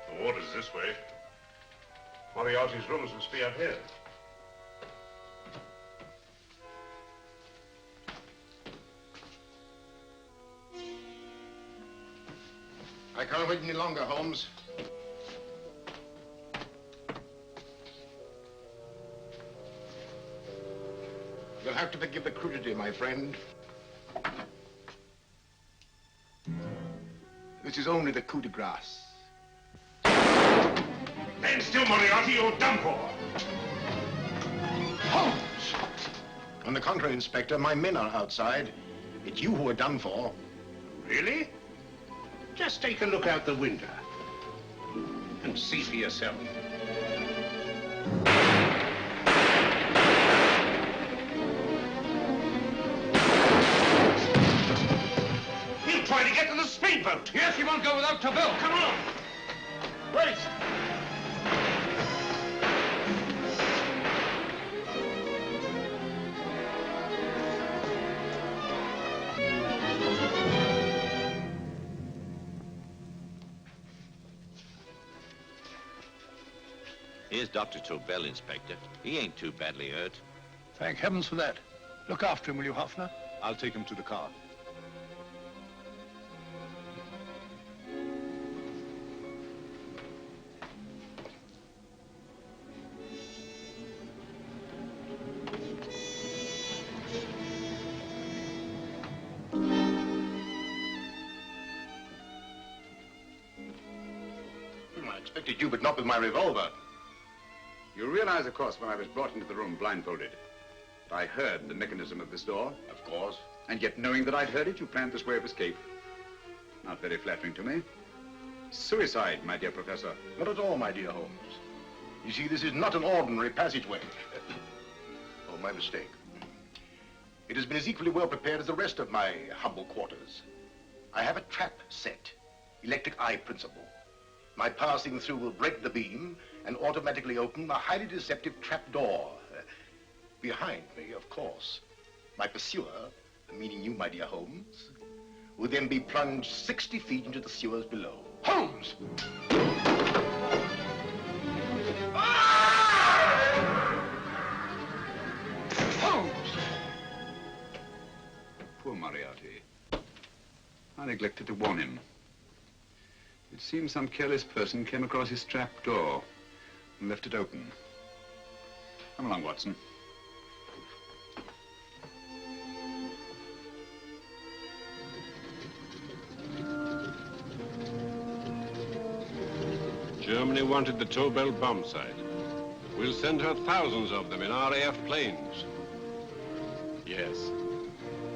The water's this way. Moriarty's rooms must be up here. I can't wait any longer, Holmes. You'll have to forgive the crudity, my friend. This is only the coup de grace. Stand still, Moriarty, you're done for. Holmes! On the contrary, Inspector, my men are outside. It's you who are done for. Really? Just take a look out the window and see for yourself. He'll try to get to the speedboat. Yes, he won't go without Tobel. Come on. Wait. Here's Dr. Tobel, Inspector. He ain't too badly hurt. Thank heavens for that. Look after him, will you, Hoffner? I'll take him to the car. I expected you, but not with my revolver. You realize, of course, when I was brought into the room blindfolded, that I heard the mechanism of this door? Of course. And yet, knowing that I'd heard it, you planned this way of escape. Not very flattering to me. Suicide, my dear Professor. Not at all, my dear Holmes. You see, this is not an ordinary passageway. Oh, my mistake. It has been as equally well prepared as the rest of my humble quarters. I have a trap set, electric eye principle. My passing through will break the beam and automatically open the highly deceptive trap door. Behind me, of course, my pursuer, meaning you, my dear Holmes, will then be plunged 60 feet into the sewers below. Holmes! Holmes! Poor Moriarty. I neglected to warn him. It seems some careless person came across his trap door and left it open. Come along, Watson. Germany wanted the Tobel bombsight. We'll send her thousands of them in RAF planes. Yes.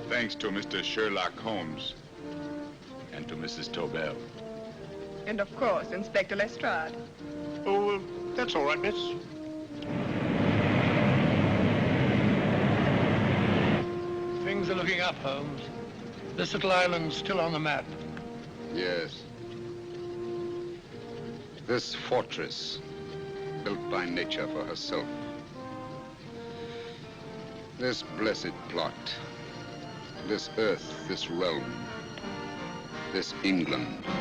Thanks to Mr. Sherlock Holmes and to Mrs. Tobel. And of course, Inspector LaStrade. Oh, that's all right, miss. Things are looking up, Holmes. This little island's still on the map. Yes. This fortress, built by nature for herself. This blessed plot. This earth, this realm. this England.